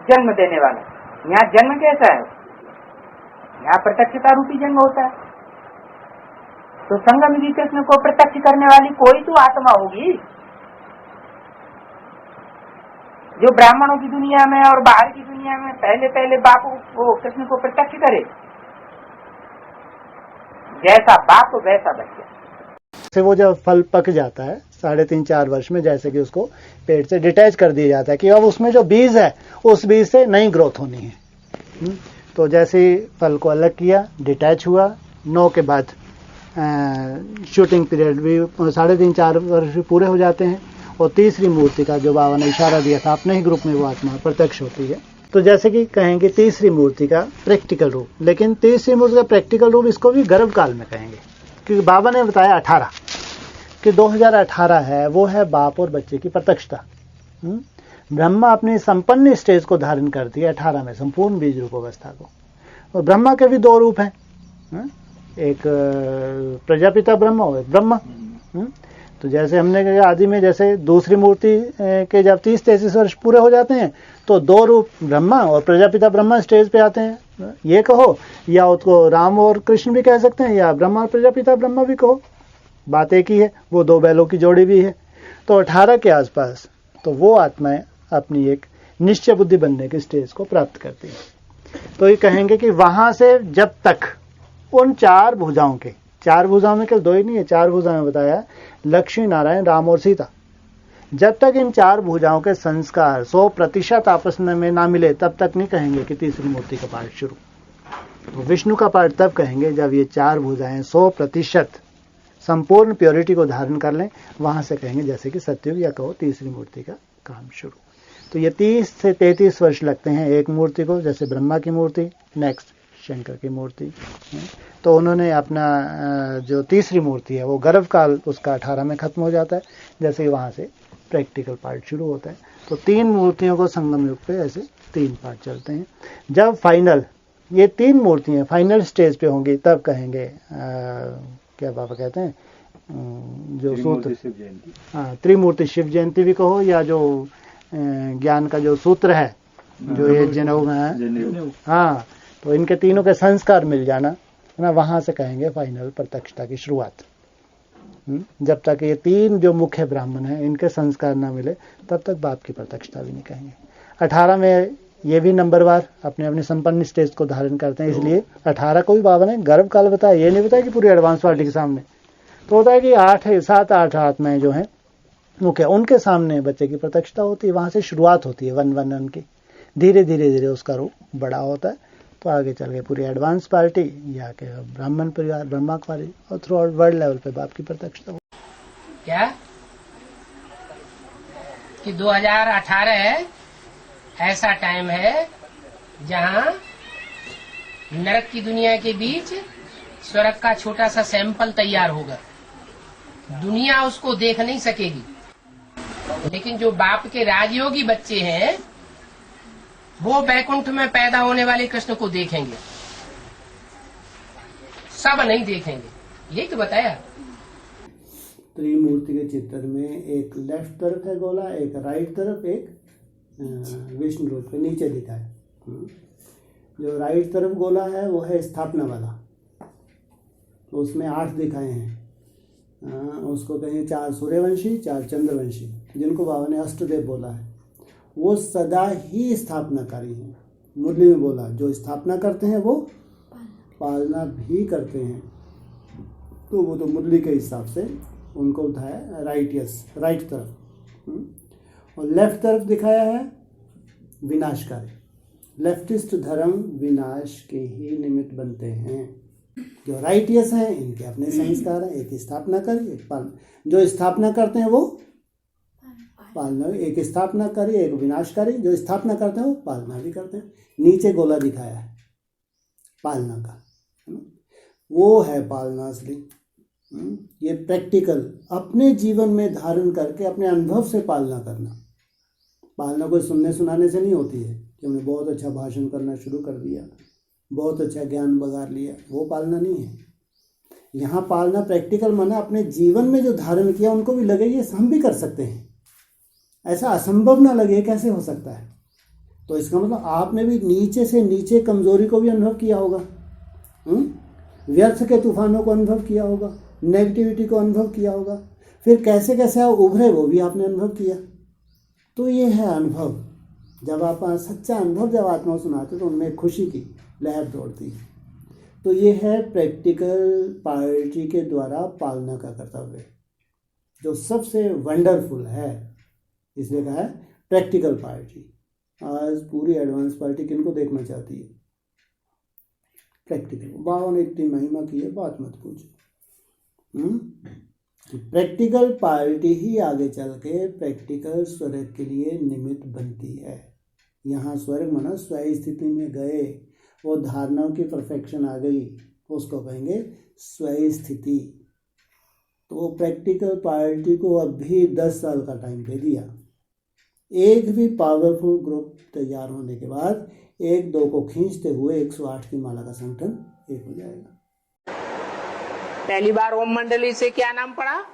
जन्म देने वाला। यहाँ जन्म कैसा है? यहाँ प्रत्यक्षता रूपी जन्म होता है। तो संगम युगी कृष्ण को प्रत्यक्ष करने वाली कोई तो आत्मा होगी जो ब्राह्मणों की दुनिया में और बाहर की दुनिया में पहले पहले बाप को कृष्ण को प्रत्यक्ष करे। जैसा बाप वैसा बच्चा। से वो जब फल पक जाता है 3.5-4 वर्ष में, जैसे कि उसको पेट से डिटैच कर दिया जाता है कि अब उसमें जो बीज है उस बीज से नई ग्रोथ होनी है। तो जैसे ही फल को अलग किया, डिटैच हुआ, 9 के बाद शूटिंग पीरियड भी 3.5-4 वर्ष भी पूरे हो जाते हैं। और तीसरी मूर्ति का जो बाबा ने इशारा दिया था अपने ही ग्रुप में, वो आत्मा प्रत्यक्ष होती है। तो जैसे कि कहेंगे तीसरी मूर्ति का प्रैक्टिकल रूप, लेकिन तीसरी मूर्ति का प्रैक्टिकल रूप इसको भी गर्भ काल में कहेंगे, क्योंकि बाबा ने बताया 18 कि 2018 है, वो है बाप और बच्चे की प्रत्यक्षता। ब्रह्मा अपनी संपन्न स्टेज को धारण करती है 18 में, संपूर्ण बीज रूप अवस्था को। और ब्रह्मा के भी 2 रूप हैं, एक प्रजापिता ब्रह्मा और एक ब्रह्मा। तो जैसे हमने कहा आदि में, जैसे दूसरी मूर्ति के जब 30-33 वर्ष पूरे हो जाते हैं तो 2 रूप ब्रह्मा और प्रजापिता ब्रह्मा स्टेज पे आते हैं। ये कहो, या उसको राम और कृष्ण भी कह सकते हैं, या ब्रह्मा और प्रजापिता ब्रह्मा भी कहो, बात एक ही है, वो 2 बैलों की जोड़ी भी है। तो 18 के आसपास तो वो आत्माएं अपनी एक निश्चय बुद्धि बनने की स्टेज को प्राप्त करती है। तो ये कहेंगे कि वहां से जब तक उन 4 भुजाओं के 4 भुजाओं में केवल 2 ही नहीं है, 4 भुजाओं में बताया लक्ष्मी नारायण राम और सीता। जब तक इन 4 भुजाओं के संस्कार 100% आपस में ना मिले तब तक नहीं कहेंगे कि तीसरी मूर्ति का पाठ शुरू। तो विष्णु का पाठ तब कहेंगे जब ये 4 भुजाएं 100% संपूर्ण प्योरिटी को धारण कर लें, वहां से कहेंगे जैसे कि सतयुग या कहो तीसरी मूर्ति का काम शुरू। तो ये 30 से 33 वर्ष लगते हैं एक मूर्ति को, जैसे ब्रह्मा की मूर्ति, नेक्स्ट शंकर की मूर्ति। तो उन्होंने अपना जो तीसरी मूर्ति है वो गर्भकाल उसका 18 में खत्म हो जाता है, जैसे कि वहां से प्रैक्टिकल पार्ट शुरू होता है। तो 3 मूर्तियों को संगम युग पे ऐसे 3 पार्ट चलते हैं। जब फाइनल ये 3 मूर्तियां फाइनल स्टेज पे होंगी तब कहेंगे क्या बाबा कहते हैं जो सूत्र, हाँ त्रिमूर्ति शिव जयंती भी कहो, या जो ज्ञान का जो सूत्र है जो ये जनेऊ में है, हाँ तो इनके तीनों के संस्कार मिल जाना है ना, वहां से कहेंगे फाइनल प्रत्यक्षता की शुरुआत। जब तक ये 3 जो मुख्य ब्राह्मण हैं इनके संस्कार ना मिले तब तक बाप की प्रत्यक्षता भी नहीं कहेंगे। 18 में ये भी नंबरवार अपने अपने संपन्न स्टेज को धारण करते हैं, इसलिए 18 को भी बाबा ने गर्भ काल बताया, ये नहीं बताया कि पूरी एडवांस पार्टी के सामने। तो होता है कि 7-8 आत्माएं जो हैं मुख्य उनके सामने बच्चे की प्रत्यक्षता होती है, वहां से शुरुआत होती है 1-1 की, धीरे धीरे उसका रूप बड़ा होता है। तो आगे चल गए पूरी एडवांस पार्टी या के ब्राह्मण परिवार ब्रह्मा कुमारी और थ्रू आउट वर्ल्ड लेवल पे बाप की प्रत्यक्षता हो। क्या कि 2018 ऐसा टाइम है जहां नरक की दुनिया के बीच स्वर्ग का छोटा सा सैंपल तैयार होगा। दुनिया उसको देख नहीं सकेगी, लेकिन जो बाप के राजयोगी बच्चे हैं वो बैकुंठ में पैदा होने वाले कृष्ण को देखेंगे, सब नहीं देखेंगे। यही तो बताया। त्रिमूर्ति के चित्र में एक लेफ्ट तरफ है गोला, एक राइट तरफ, एक विष्णु रूप के नीचे दिखा है। जो राइट तरफ गोला है वो है स्थापना वाला, तो उसमें 8 दिखाए हैं। उसको कहें 4 सूर्यवंशी, 4 चंद्रवंशी, जिनको बाबा ने अष्टदेव बोला है। वो सदा ही स्थापनाकारी हैं। मुरली में बोला जो स्थापना करते हैं वो पालना भी करते हैं। तो वो तो मुरली के हिसाब से उनको उठाया राइट तरफ। और लेफ्ट तरफ दिखाया है विनाशकारी। लेफ्टिस्ट धर्म विनाश के ही निमित्त बनते हैं। जो राइटियस हैं इनके अपने संस्कार हैं, एक स्थापना कर एक पालना। जो स्थापना करते हैं वो पालना, एक स्थापना करी एक विनाशकारी। जो स्थापना करते हैं वो पालना भी करते हैं। नीचे गोला दिखाया है पालना का, वो है पालना असली। ये प्रैक्टिकल अपने जीवन में धारण करके अपने अनुभव से पालना करना। पालना कोई सुनने सुनाने से नहीं होती है कि हमने बहुत अच्छा भाषण करना शुरू कर दिया, बहुत अच्छा ज्ञान बगार लिया, वो पालना नहीं है। यहाँ पालना प्रैक्टिकल माना अपने जीवन में जो धारण किया उनको भी लगे ये हम भी कर सकते हैं, ऐसा असंभव ना लगे कैसे हो सकता है। तो इसका मतलब आपने भी नीचे से नीचे कमजोरी को भी अनुभव किया होगा, व्यर्थ के तूफानों को अनुभव किया होगा, नेगेटिविटी को अनुभव किया होगा, फिर कैसे कैसे आप उभरे वो भी आपने अनुभव किया। तो ये है अनुभव। जब आप सच्चा अनुभव जब आत्मा सुनाते तो उनमें खुशी की लहर दौड़ती है। तो ये है प्रैक्टिकल पार्टी के द्वारा पालना का कर्तव्य जो सबसे वंडरफुल है। इसलिए कहा है प्रैक्टिकल पार्टी। आज पूरी एडवांस पार्टी किनको देखना चाहती है? प्रैक्टिकल। बाबा ने इतनी महिमा की है बात मत पूछो। प्रैक्टिकल पार्टी ही आगे चल के प्रैक्टिकल स्वर्ग के लिए निमित्त बनती है। यहाँ स्वर्ग माना स्व स्थिति में गए, वो धारणाओं की परफेक्शन आ गई, उसको कहेंगे स्व स्थिति। तो प्रैक्टिकल पार्टी को अभी 10 साल का टाइम दे दिया। एक भी पावरफुल ग्रुप तैयार होने के बाद 1-2 को खींचते हुए 108 की माला का संगठन एक हो जाएगा। पहली बार ओम मंडली से क्या नाम पड़ा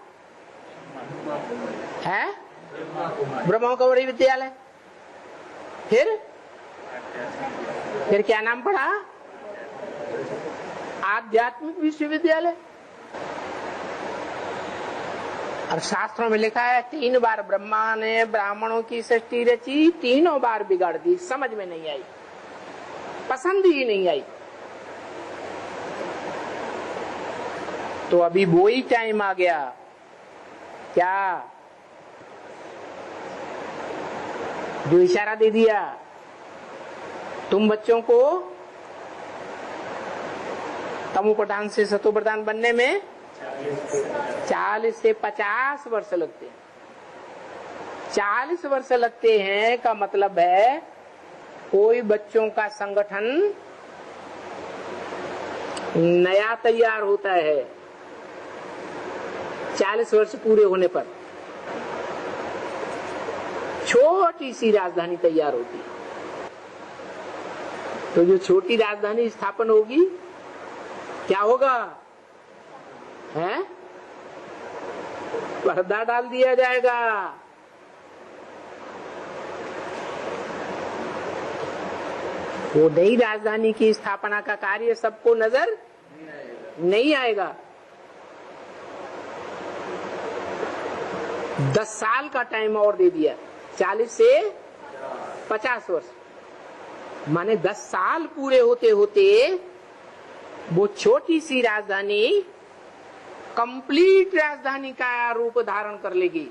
है? ब्रह्मा कुमारी विद्यालय। फिर क्या नाम पड़ा? आध्यात्मिक विश्वविद्यालय। और शास्त्रों में लिखा है 3 बार ब्रह्मा ने ब्राह्मणों की सृष्टि रची, 3 बार बिगाड़ दी, समझ में नहीं आई, पसंद ही नहीं आई। तो अभी वो ही टाइम आ गया क्या जो इशारा दे दिया तुम बच्चों को तमो प्रधान से सतो प्रधान बनने में 40 से 50 वर्ष लगते हैं। 40 वर्ष लगते हैं का मतलब है कोई बच्चों का संगठन नया तैयार होता है 40 वर्ष पूरे होने पर छोटी सी राजधानी तैयार होती है। तो जो छोटी राजधानी स्थापन होगी क्या होगा है पर्दा डाल दिया जाएगा। वो नई राजधानी की स्थापना का कार्य सबको नजर नहीं आएगा। 10 साल का टाइम और दे दिया 40 से 50 वर्ष माने 10 साल पूरे होते होते वो छोटी सी राजधानी कंप्लीट राजधानी का रूप धारण कर लेगी।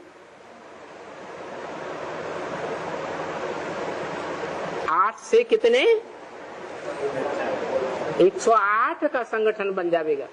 8 से कितने 108 का संगठन बन जाएगा।